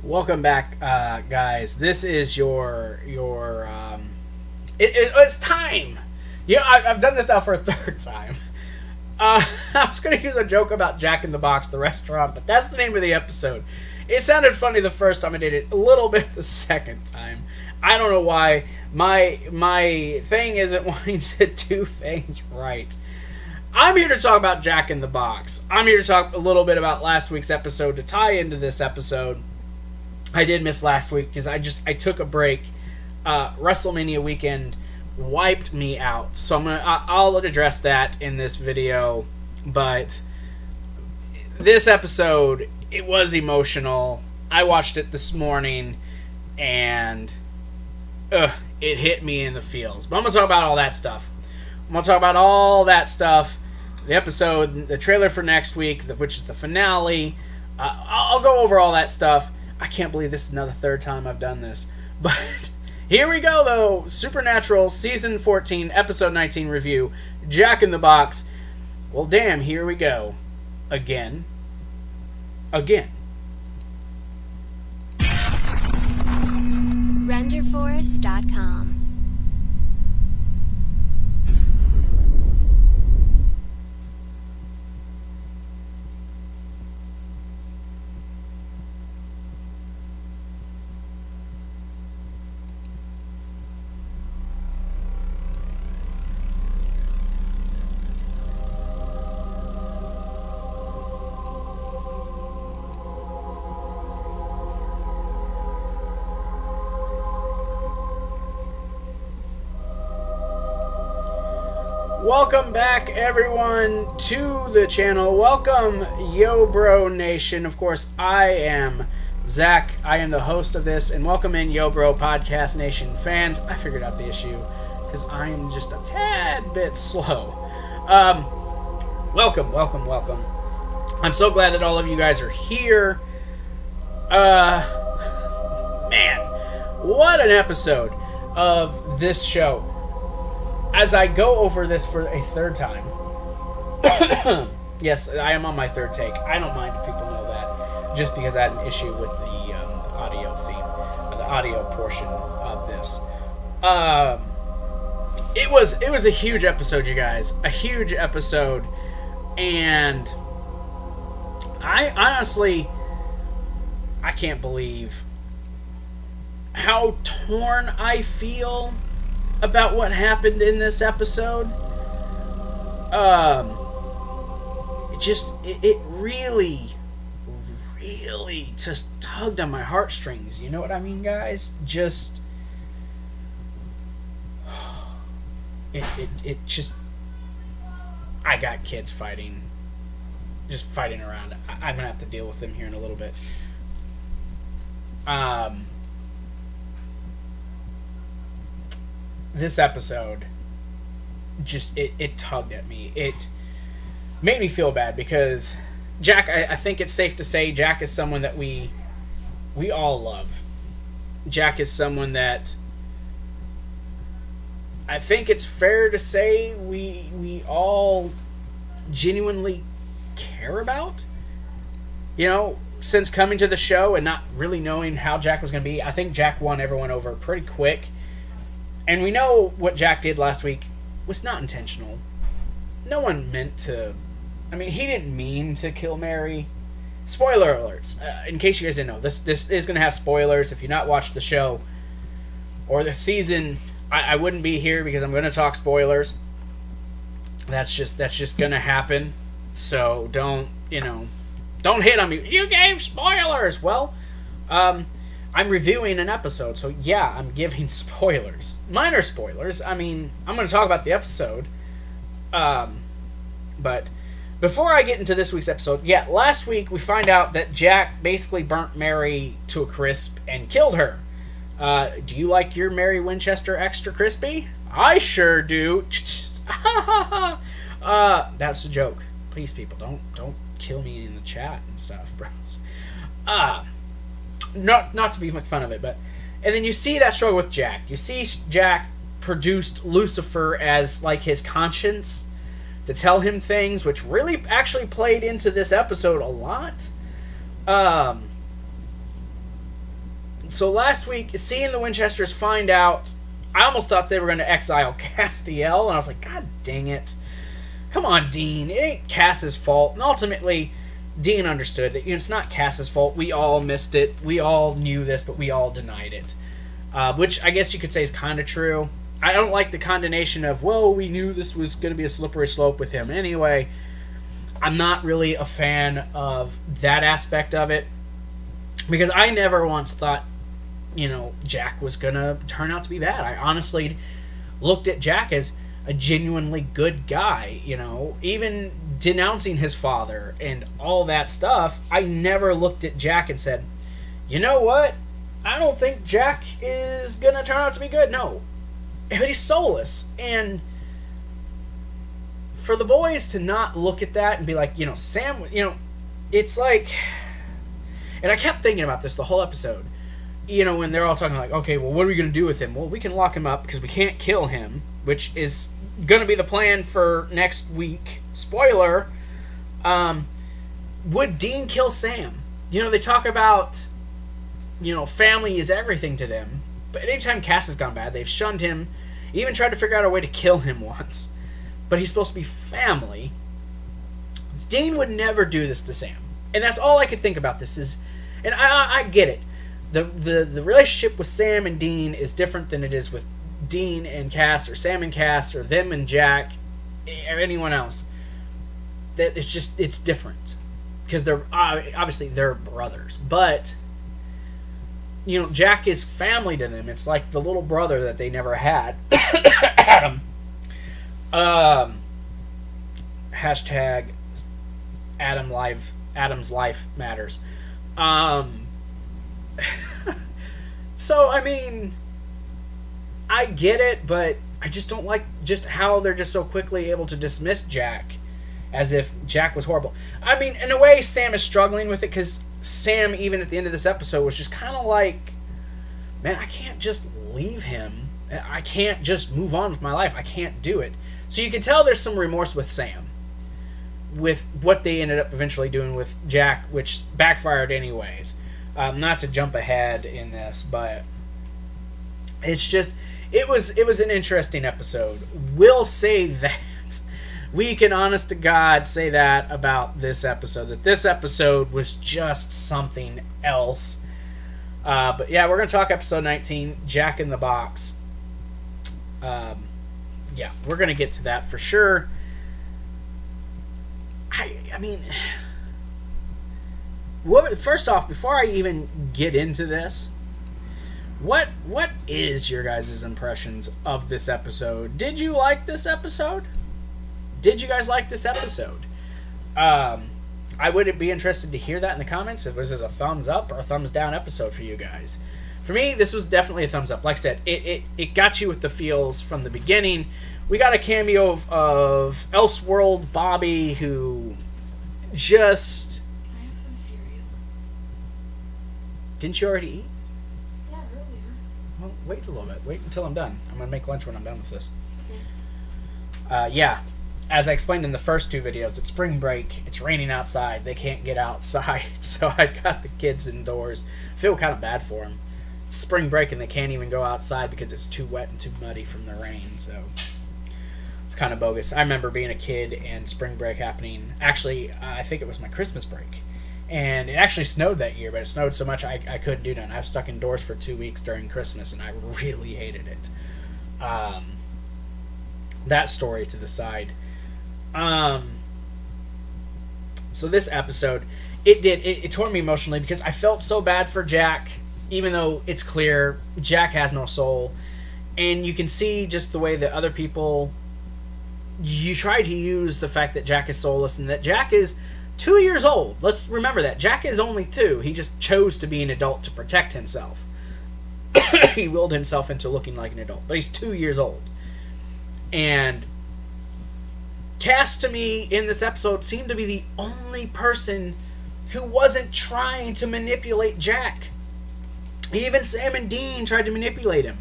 Welcome back, guys. This is it's time. You know, I've done this now for a third time. I was going to use a joke about Jack in the Box, the restaurant, but that's the name of the episode. It sounded funny the first time I did it, a little bit the second time. I don't know why. My thing isn't wanting to do things right. I'm here to talk about Jack in the Box. I'm here to talk a little bit about last week's episode to tie into this episode. I did miss last week because I took a break. WrestleMania weekend wiped me out, so I'll address that in this video. But this episode, it was emotional. I watched it this morning, and it hit me in the feels. But I'm gonna talk about all that stuff. The episode, the trailer for next week, which is the finale. I'll go over all that stuff. I can't believe this is another third time I've done this. But here we go, though. Supernatural, Season 14, Episode 19 review. Jack in the Box. Well, damn, here we go. Again. RenderForest.com. Welcome back, everyone, to the channel. Welcome, Yo Bro Nation. Of course, I am Zach. I am the host of this, and welcome in Yo Bro Podcast Nation fans. I figured out the issue because I am just a tad bit slow. Welcome. I'm so glad that all of you guys are here. Man, what an episode of this show. As I go over this for a third time, yes, I am on my third take. I don't mind if people know that, just because I had an issue with the audio theme, the audio portion of this. It was a huge episode, you guys, a huge episode, and I honestly, I can't believe how torn I feel about what happened in this episode. It really just tugged on my heartstrings. You know what I mean, guys? Just it just, I got kids fighting around. I'm gonna have to deal with them here in a little bit. This episode just it tugged at me. It made me feel bad because Jack, I think it's safe to say Jack is someone that we all love. Jack is someone that I think it's fair to say we all genuinely care about. You know, since coming to the show and not really knowing how Jack was going to be, I think Jack won everyone over pretty quick. And we know what Jack did last week was not intentional. No one meant to... I mean, he didn't mean to kill Mary. Spoiler alerts. In case you guys didn't know, this is going to have spoilers. If you've not watched the show or the season, I wouldn't be here because I'm going to talk spoilers. That's just going to happen. So don't hit on me. You gave spoilers! Well, I'm reviewing an episode, so yeah, I'm giving spoilers. Minor spoilers. I mean, I'm going to talk about the episode. But before I get into this week's episode, yeah, last week we find out that Jack basically burnt Mary to a crisp and killed her. Do you like your Mary Winchester extra crispy? I sure do. That's a joke. Please, people, don't kill me in the chat and stuff, bros. Not to be make fun of it, but... And then you see that struggle with Jack. You see Jack produced Lucifer as, like, his conscience to tell him things, which really actually played into this episode a lot. So last week, seeing the Winchesters find out, I almost thought they were going to exile Castiel, and I was like, God dang it. Come on, Dean. It ain't Cass's fault. And ultimately, Dean understood that it's not Cass's fault. We all missed it. We all knew this, but we all denied it. Which I guess you could say is kind of true. I don't like the condemnation of, well, we knew this was going to be a slippery slope with him anyway. I'm not really a fan of that aspect of it. Because I never once thought, Jack was going to turn out to be bad. I honestly looked at Jack as a genuinely good guy, even denouncing his father and all that stuff. I never looked at Jack and said, you know what? I don't think Jack is going to turn out to be good. No. But he's soulless. And for the boys to not look at that and be like, Sam, it's like... And I kept thinking about this the whole episode. When they're all talking like, okay, well, what are we going to do with him? Well, we can lock him up because we can't kill him, which is going to be the plan for next week. Spoiler. Would Dean kill Sam? They talk about, family is everything to them. But anytime Cass has gone bad, they've shunned him, even tried to figure out a way to kill him once. But he's supposed to be family. Dean would never do this to Sam. And that's all I could think about this is... And I get it. The relationship with Sam and Dean is different than it is with Dean and Cass, or Sam and Cass, or them and Jack, or anyone else. That it's different. Because they're... obviously, they're brothers. But... Jack is family to them. It's like the little brother that they never had. Adam. Hashtag Adam's life matters. So, I mean, I get it, but I just don't like just how they're just so quickly able to dismiss Jack as if Jack was horrible. I mean, in a way, Sam is struggling with it because Sam, even at the end of this episode, was just kind of like, man, I can't just leave him. I can't just move on with my life. I can't do it. So you can tell there's some remorse with Sam, with what they ended up eventually doing with Jack, which backfired anyways. Not to jump ahead in this, but it's just, it was an interesting episode. We'll say that. We can, honest to God, say that about this episode. That this episode was just something else. But yeah, we're going to talk episode 19, Jack in the Box. Yeah, we're going to get to that for sure. I mean, first off, before I even get into this, what is your guys' impressions of this episode? Did you like this episode? Did you guys like this episode? I would be interested to hear that in the comments if this is a thumbs up or a thumbs down episode for you guys. For me, this was definitely a thumbs up. Like I said, it got you with the feels from the beginning. We got a cameo of Elseworld Bobby, who just... Can I have some cereal? Didn't you already eat? Yeah, earlier. Well, wait a little bit. Wait until I'm done. I'm going to make lunch when I'm done with this. Yeah. As I explained in the first two videos, it's spring break. It's raining outside. They can't get outside. So I got the kids indoors. I feel kind of bad for them. It's spring break and they can't even go outside because it's too wet and too muddy from the rain. So it's kind of bogus. I remember being a kid and spring break happening. Actually, I think it was my Christmas break. And it actually snowed that year, but it snowed so much I couldn't do nothing. I was stuck indoors for 2 weeks during Christmas, and I really hated it. That story to the side. So this episode, it tore me emotionally because I felt so bad for Jack, even though it's clear Jack has no soul. And you can see just the way that other people, you try to use the fact that Jack is soulless and that Jack is 2 years old. Let's remember that. Jack is only 2. He just chose to be an adult to protect himself. He willed himself into looking like an adult. But he's 2 years old. And Cass, to me, in this episode, seemed to be the only person who wasn't trying to manipulate Jack. Even Sam and Dean tried to manipulate him.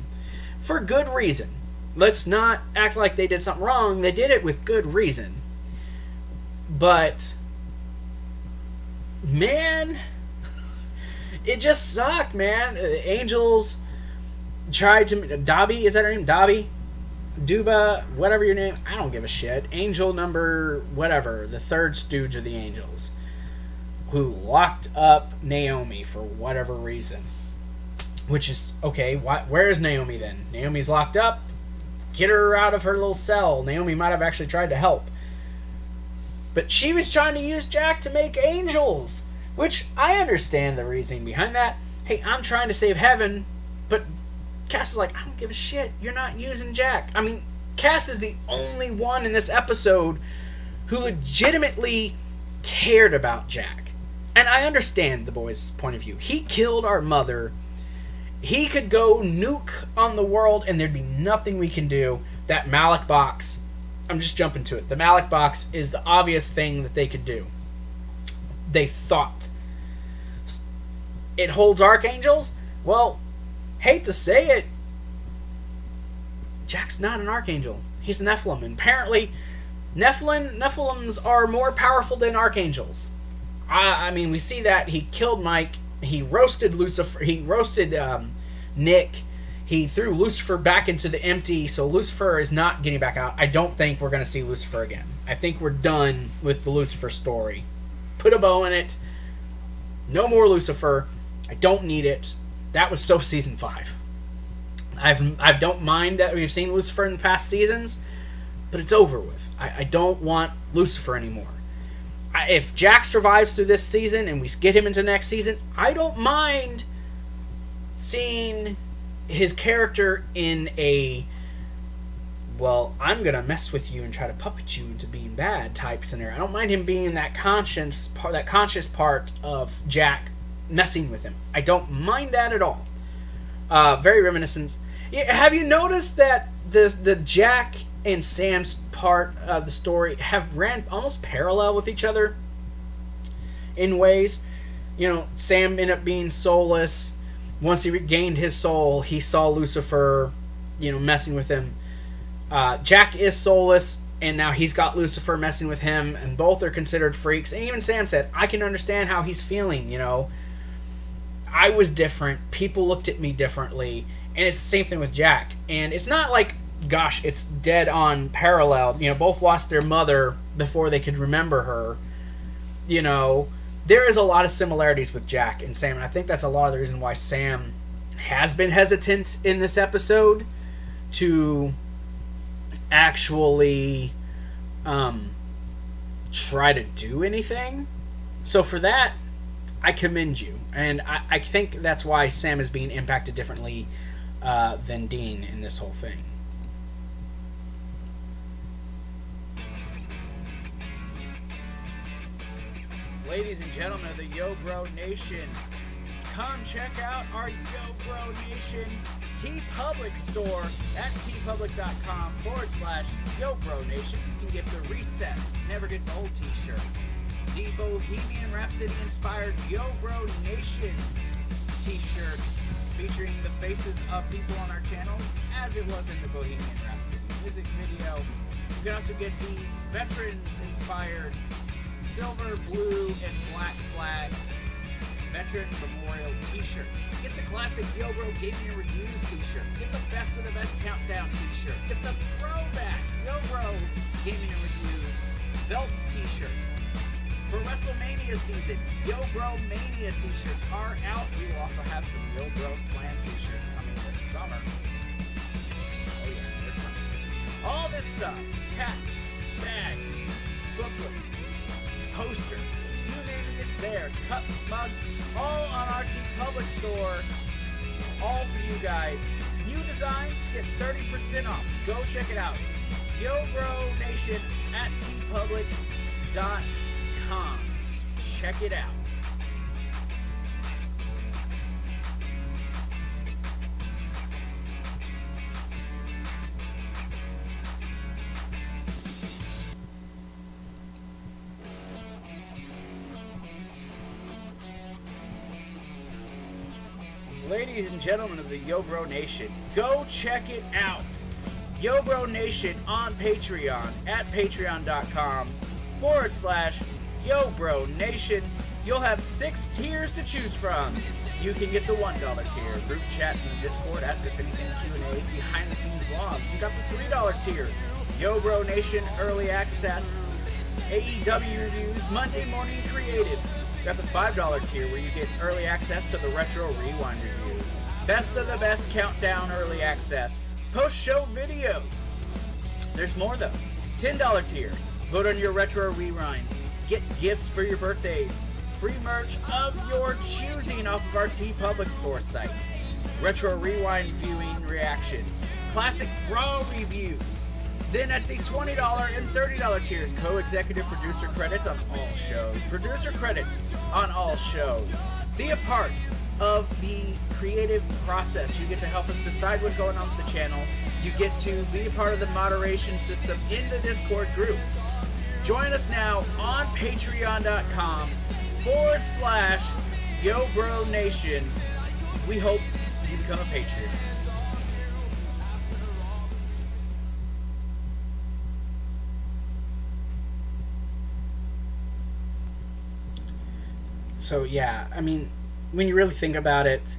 For good reason. Let's not act like they did something wrong. They did it with good reason. But, man, it just sucked, man. Angels tried to... Dobby, is that her name? Dobby? Duba, whatever your name. I don't give a shit. Angel number whatever. The third stooge of the Angels. Who locked up Naomi for whatever reason. Which is, okay, where is Naomi then? Naomi's locked up. Get her out of her little cell. Naomi might have actually tried to help. But she was trying to use Jack to make angels. Which, I understand the reasoning behind that. Hey, I'm trying to save heaven. But Cass is like, I don't give a shit. You're not using Jack. I mean, Cass is the only one in this episode who legitimately cared about Jack. And I understand the boy's point of view. He killed our mother. He could go nuke on the world and there'd be nothing we can do. That Malik box, I'm just jumping to it. The Malik box is the obvious thing that they could do. They thought. It holds archangels? Well, hate to say it, Jack's not an archangel. He's a Nephilim. And apparently, Nephilims are more powerful than archangels. I mean, we see that. He killed Mike. He roasted Lucifer. He roasted Nick. He threw Lucifer back into the empty, so Lucifer is not getting back out. I don't think we're going to see Lucifer again. I think we're done with the Lucifer story. Put a bow in it. No more Lucifer. I don't need it. That was so season 5. I don't mind that we've seen Lucifer in the past seasons, but it's over with. I don't want Lucifer anymore. If Jack survives through this season and we get him into next season, I don't mind seeing his character in a, well, I'm going to mess with you and try to puppet you into being bad type scenario. I don't mind him being that conscious part of Jack messing with him. I don't mind that at all. Very reminiscent. Have you noticed that the Jack and Sam's part of the story have ran almost parallel with each other in ways? You know, Sam ended up being soulless. Once he regained his soul, he saw Lucifer, messing with him. Jack is soulless, and now he's got Lucifer messing with him, and both are considered freaks. And even Sam said, I can understand how he's feeling, I was different. People looked at me differently. And it's the same thing with Jack. And it's not like, gosh, it's dead on parallel. Both lost their mother before they could remember her. There is a lot of similarities with Jack and Sam. And I think that's a lot of the reason why Sam has been hesitant in this episode to actually try to do anything. So for that, I commend you. And I think that's why Sam is being impacted differently than Dean in this whole thing. Ladies and gentlemen of the Yo Bro Nation, come check out our Yo Bro Nation TeePublic store at teepublic.com/Yo Bro Nation. You can get the Recess Never Gets Old t-shirt, the Bohemian Rhapsody inspired Yo Bro Nation t-shirt featuring the faces of people on our channel as it was in the Bohemian Rhapsody music video. You can also get the Veterans inspired silver, blue, and black flag Veteran Memorial t-shirt. Get the classic Yo Bro Gaming Reviews t-shirt. Get the Best of the Best Countdown t-shirt. Get the throwback Yo Bro Gaming Reviews belt t-shirt. For WrestleMania season, Yo Bro Mania t-shirts are out. We will also have some Yo Bro Slam t-shirts coming this summer. Oh yeah, they're coming. All this stuff, hats, bags, booklets, posters, you name it, it's theirs. Cups, mugs, all on our TeePublic store. All for you guys. New designs, get 30% off. Go check it out. Yo Bro Nation at teepublic.com. Check it out. ladies and gentlemen of the Yo Bro Nation, go check it out. Yo Bro Nation on Patreon at patreon.com/Yo Bro Nation. You'll have 6 tiers to choose from. You can get the $1 tier, group chats in the Discord, ask us anything, Q&As, behind the scenes vlogs. You got the $3 tier, Yo Bro Nation early access, AEW reviews, Monday morning creative. You got the $5 tier where you get early access to the retro rewind reviews, best of the best countdown early access, post-show videos. There's more though. $10 tier, vote on your retro rewinds, get gifts for your birthdays, free merch of your choosing off of our TeePublic store site, retro rewind viewing reactions, classic Raw reviews. Then at the $20 and $30 tiers, co-executive producer credits on all shows, producer credits on all shows. Be a part of the creative process. You get to help us decide what's going on with the channel. You get to be a part of the moderation system in the Discord group. Join us now on patreon.com/Yo Bro Nation. We hope you become a Patreon. So yeah, I mean, when you really think about it,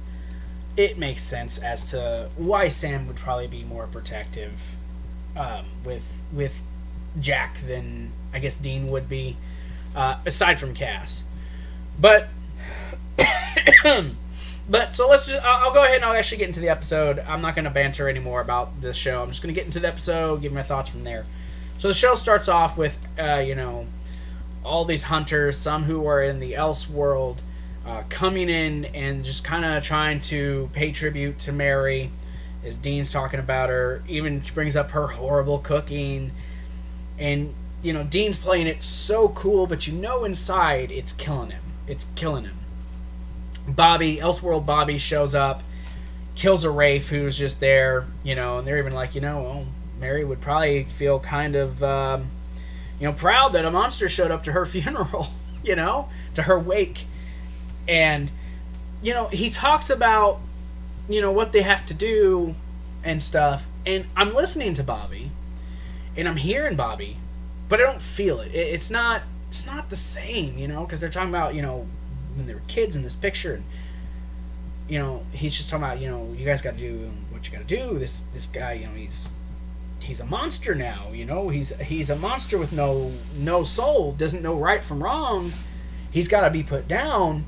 it makes sense as to why Sam would probably be more protective with Jack than I guess Dean would be, aside from Cass. But so let's just, I'll go ahead and I'll actually get into the episode. I'm not going to banter anymore about this show. I'm just going to get into the episode, give my thoughts from there. So the show starts off with, all these hunters, some who are in the Elseworld, coming in and just kind of trying to pay tribute to Mary, as Dean's talking about her. Even brings up her horrible cooking. And, Dean's playing it so cool, but inside it's killing him. It's killing him. Elseworld Bobby shows up, kills a Rafe who's just there, and they're even like, well, Mary would probably feel kind of, proud that a monster showed up to her funeral, to her wake. And, he talks about, what they have to do and stuff. And I'm listening to Bobby, and I'm hearing Bobby, but I don't feel it. It's not the same, because they're talking about, when they were kids in this picture, and, he's just talking about, you guys got to do what you got to do. This guy, he's a monster now, he's a monster with no soul, doesn't know right from wrong. He's got to be put down.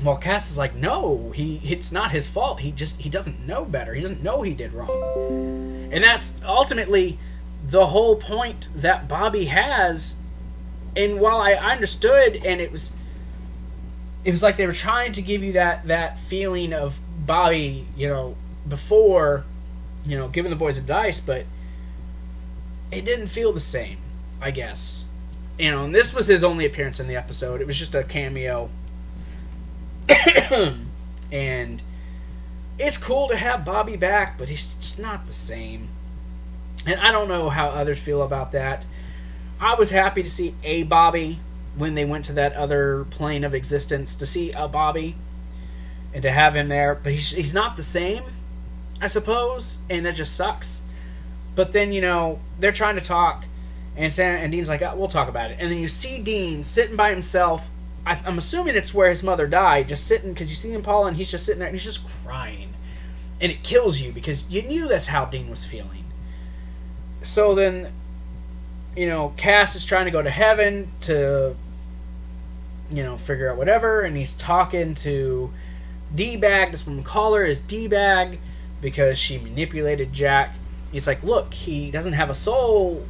Well, Cass is like, no, it's not his fault. He doesn't know better. He doesn't know he did wrong. And that's ultimately the whole point that Bobby has. And while I understood, and it was like they were trying to give you that feeling of Bobby, before, giving the boys advice, but it didn't feel the same, I guess. And this was his only appearance in the episode. It was just a cameo. And it's cool to have Bobby back, but he's just not the same. And I don't know how others feel about that. I was happy to see a Bobby when they went to that other plane of existence, to see a Bobby and to have him there. But he's not the same, I suppose, and that just sucks. But then, they're trying to talk, and Dean's like, we'll talk about it. And then you see Dean sitting by himself. I'm assuming it's where his mother died, just sitting, because you see him, Paula, and he's just sitting there, and he's just crying. And it kills you, because you knew that's how Dean was feeling. So then, Cass is trying to go to heaven to, figure out whatever, and he's talking to D-Bag. This one we call her is D-Bag, because she manipulated Jack. He's like, look, he doesn't have a soul.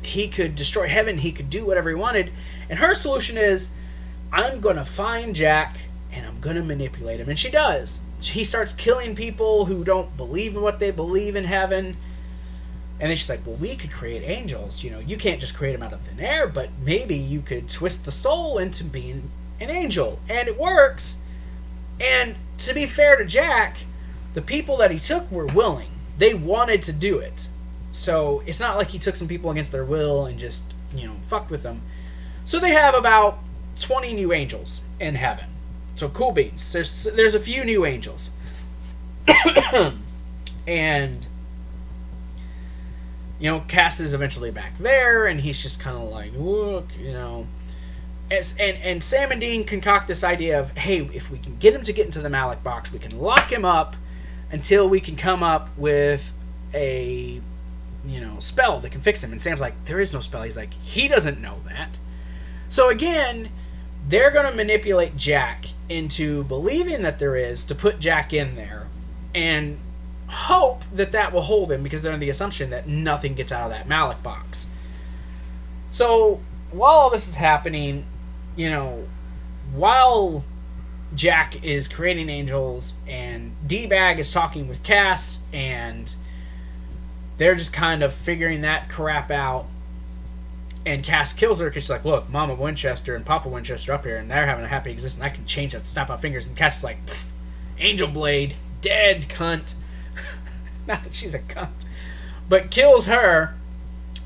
He could destroy heaven. He could do whatever he wanted. And her solution is, I'm going to find Jack, and I'm going to manipulate him. And she does. He starts killing people who don't believe in what they believe in heaven. And then she's like, well, we could create angels. You can't just create them out of thin air, but maybe you could twist the soul into being an angel. And it works. And to be fair to Jack, the people that he took were willing. They wanted to do it. So it's not like he took some people against their will and just, fucked with them. So they have about 20 new angels in heaven. So cool beans. There's a few new angels. And Cass is eventually back there, and he's just kind of like, look, and Sam and Dean concoct this idea of, hey, if we can get him to get into the Malik box, we can lock him up until we can come up with a spell that can fix him. And Sam's like, there is no spell. He's like, he doesn't know that. So again, they're going to manipulate Jack into believing that there is, to put Jack in there and hope that will hold him, because they're under the assumption that nothing gets out of that Malik box. So while all this is happening, while Jack is creating angels and D-Bag is talking with Cass, and they're just kind of figuring that crap out, and Cass kills her because she's like, look, Mama Winchester and Papa Winchester up here, and they're having a happy existence. I can change that, snap out fingers. And Cass is like, Angel Blade, dead, cunt. Not that she's a cunt. But kills her.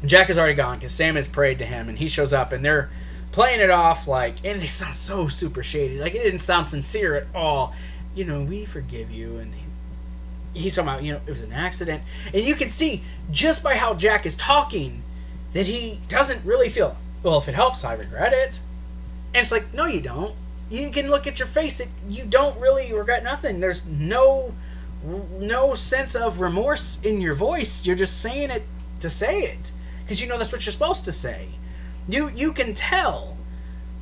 Jack is already gone because Sam has prayed to him, and he shows up, and they're playing it off like, and they sound so super shady. Like, it didn't sound sincere at all. We forgive you. And he's talking about, it was an accident. And you can see, just by how Jack is talking, that he doesn't really feel, well, if it helps, I regret it. And it's like, no, you don't. You can look at your face that you don't really regret nothing. There's no sense of remorse in your voice. You're just saying it to say it, because that's what you're supposed to say. You can tell,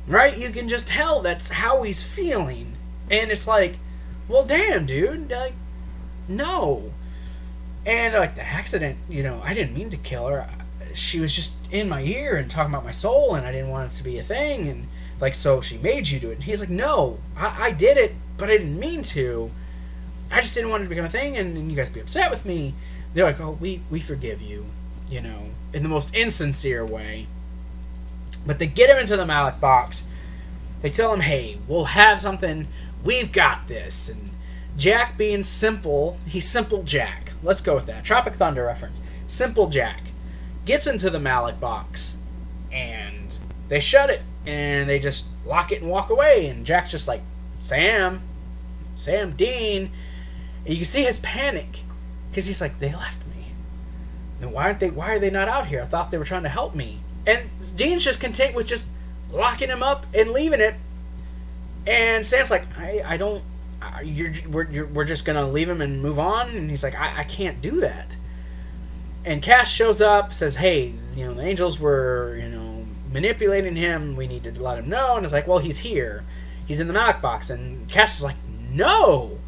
right? You can just tell that's how he's feeling. And it's like, well, damn, dude, like, no. And like, the accident, I didn't mean to kill her. She was just in my ear and talking about my soul, and I didn't want it to be a thing, and like, so she made you do it. And he's like, no, I did it, but I didn't mean to. I just didn't want it to become a thing, and you guys be upset with me. They're like, oh, we forgive you, in the most insincere way. But they get him into the Malik box. They tell him, hey, we'll have something. We've got this. And Jack, being simple, he's Simple Jack. Let's go with that. Tropic Thunder reference. Simple Jack gets into the Malik box, and they shut it, and they just lock it and walk away. And Jack's just like, Sam, Dean. And you can see his panic, because he's like, they left me. Then why are they not out here? I thought they were trying to help me. And Dean's just content with just locking him up and leaving it. And Sam's like, we're just gonna leave him and move on. And he's like, I can't do that. And Cass shows up, says, hey, the angels were, manipulating him. We need to let him know. And it's like, well, he's here. He's in the Malik box. And Cass is like, no.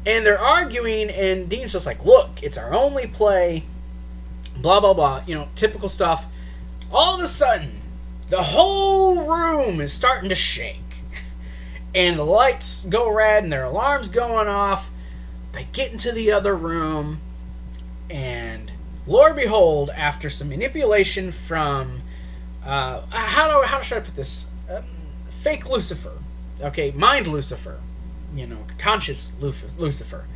And they're arguing, and Dean's just like, look, it's our only play. Blah, blah, blah. Typical stuff. All of a sudden, the whole room is starting to shake. And the lights go red, and their alarm's going off. They get into the other room. And Lord behold, after some manipulation from, how should I put this? Fake Lucifer. Okay, mind Lucifer. Conscious Lucifer.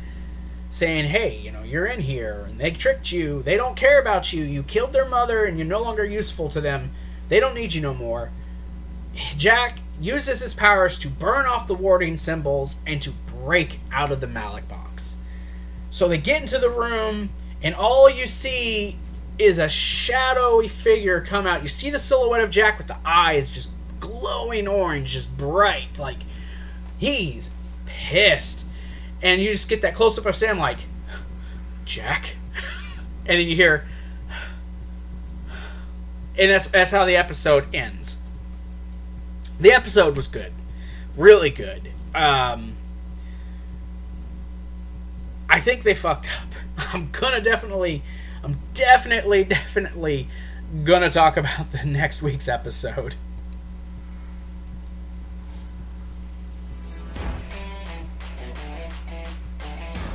Saying, hey, you're in here, and they tricked you. They don't care about you. You killed their mother, and you're no longer useful to them. They don't need you no more. Jack uses his powers to burn off the warding symbols and to break out of the Malik box. So they get into the room, and all you see is a shadowy figure come out. You see the silhouette of Jack with the eyes just glowing orange, just bright. Like, he's pissed. And you just get that close-up of Sam like, Jack? And then you hear... And that's how the episode ends. The episode was good. Really good. I think they fucked up. I'm definitely gonna talk about the next week's episode.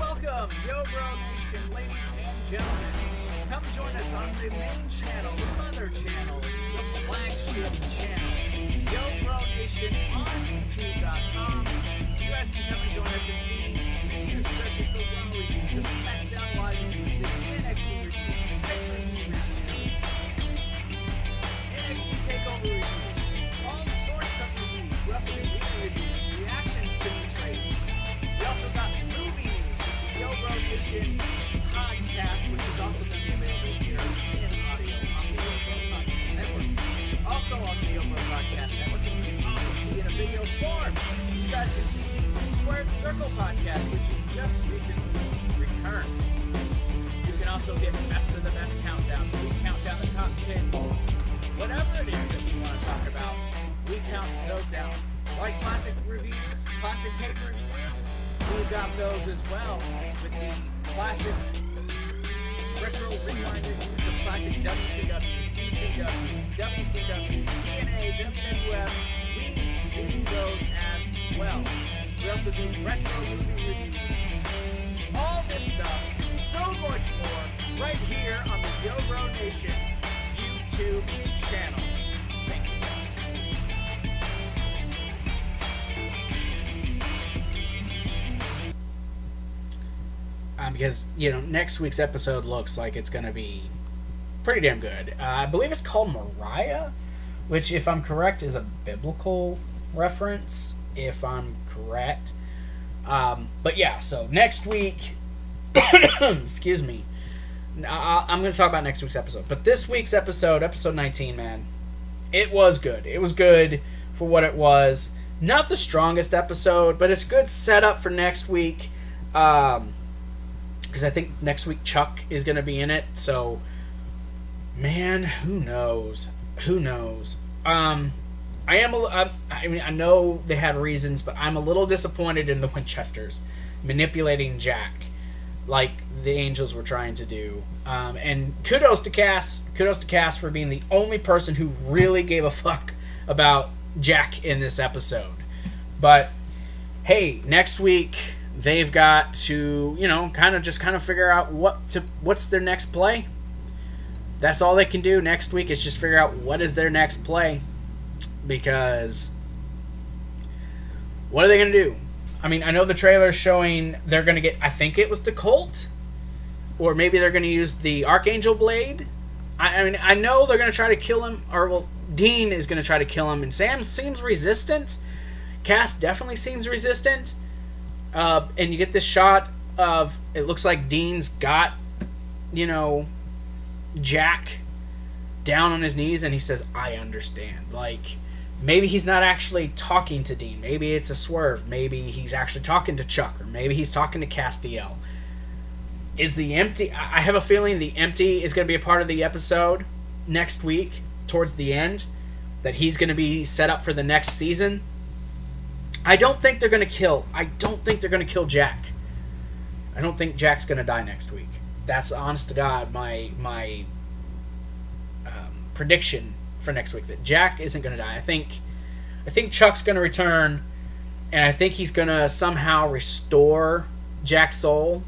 Welcome, Yo Bro Nation, ladies and gentlemen. Come join us on the main channel, the mother channel, the flagship channel, Yo Bro Nation on YouTube.com. You guys can come and join us and see reviews such as the Raw review, the SmackDown Live reviews, the NXT review, NXT TakeOver reviews, all sorts of reviews, WrestleMania reviews, reactions Nation podcast, which is also going to be available here in audio on the Yobro Podcast Network. Also on the Yobro Podcast Network, you can also see in a video form. You guys can see the Squared Circle podcast, which has just recently returned. You can also get Best of the Best Countdown. We count down the top 10. Whatever it is that we want to talk about, we count those down. Like classic reviews, classic paper reviews, we've got those as well with the classic retro rewind reviews of classic WCW, ECW, WCW, TNA, WWF. We do those as well. We also do retro movie reviews. All this stuff, so much more, right here on the Yobro Nation YouTube channel. Thank you guys. Because, next week's episode looks like it's going to be pretty damn good. I believe it's called Mariah, which, if I'm correct, is a biblical reference, if I'm correct. But yeah, so next week, excuse me, I'm going to talk about next week's episode. But this week's episode 19, man, it was good. It was good for what it was. Not the strongest episode, but it's good setup for next week. Because I think next week Chuck is going to be in it. So, man, who knows? Who knows? I know they had reasons, but I'm a little disappointed in the Winchesters manipulating Jack like the Angels were trying to do. And kudos to Cass. Kudos to Cass for being the only person who really gave a fuck about Jack in this episode. But, hey, next week they've got to, kind of figure out what's their next play. That's all they can do next week is just figure out what is their next play. Because what are they going to do? I mean, I know the trailer is showing they're going to get, I think it was the Colt, or maybe they're going to use the Archangel Blade. I know they're going to try to kill him, Dean is going to try to kill him, and Sam seems resistant. Cass definitely seems resistant. And you get this shot of, it looks like Dean's got, Jack down on his knees, and he says, I understand. Like, maybe he's not actually talking to Dean. Maybe it's a swerve. Maybe he's actually talking to Chuck, or maybe he's talking to Castiel. Is the empty... I have a feeling the empty is going to be a part of the episode next week, towards the end, that he's going to be set up for the next season. I don't think they're going to kill Jack. I don't think Jack's going to die next week. That's, honest to God, my prediction for next week, that Jack isn't going to die. I think Chuck's going to return, and I think he's going to somehow restore Jack's soul.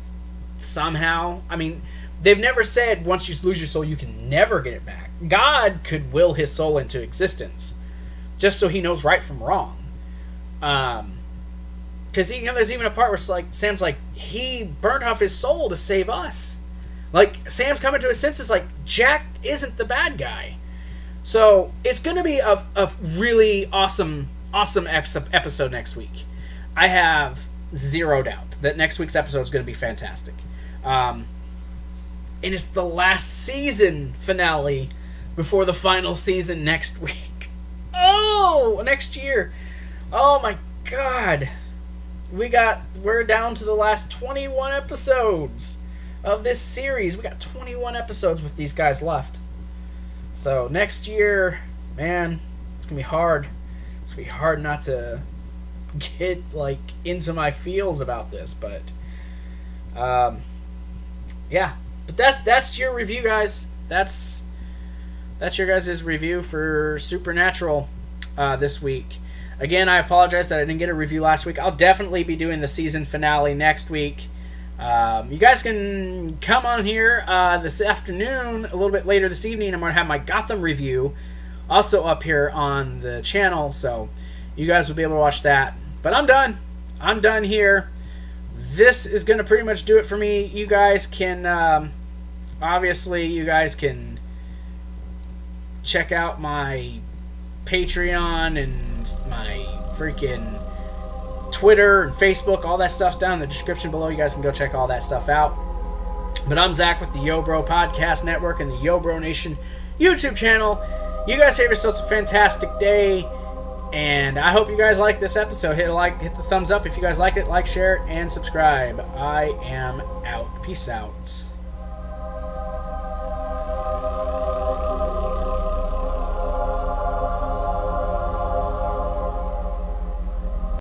Somehow. I mean, they've never said once you lose your soul, you can never get it back. God could will his soul into existence, just so he knows right from wrong. Because there's even a part where it's like, Sam's like, he burnt off his soul to save us. Like, Sam's coming to his senses, like, Jack isn't the bad guy. So, it's going to be a really awesome episode next week. I have zero doubt that next week's episode is going to be fantastic. And it's the last season finale before the final season next week. Oh, next year. Oh my God. We're down to the last 21 episodes of this series. We got 21 episodes with these guys left. So next year, man, it's going to be hard. It's going to be hard not to get into my feels about this, but yeah. But that's your review, guys. That's your guys' review for Supernatural this week. Again, I apologize that I didn't get a review last week. I'll definitely be doing the season finale next week. You guys can come on here this afternoon, a little bit later this evening. I'm going to have my Gotham review also up here on the channel, so you guys will be able to watch that. But I'm done. I'm done here. This is going to pretty much do it for me. You guys can, obviously, you guys can check out my Patreon and my freaking Twitter and Facebook, all that stuff's down in the description below. You guys can go check all that stuff out. But I'm Zach with the Yo Bro Podcast Network and the Yo Bro Nation YouTube channel. You guys have yourselves a fantastic day, and I hope you guys like this episode. Hit a like, hit the thumbs up if you guys like it, like, share, and subscribe. I am out. Peace out.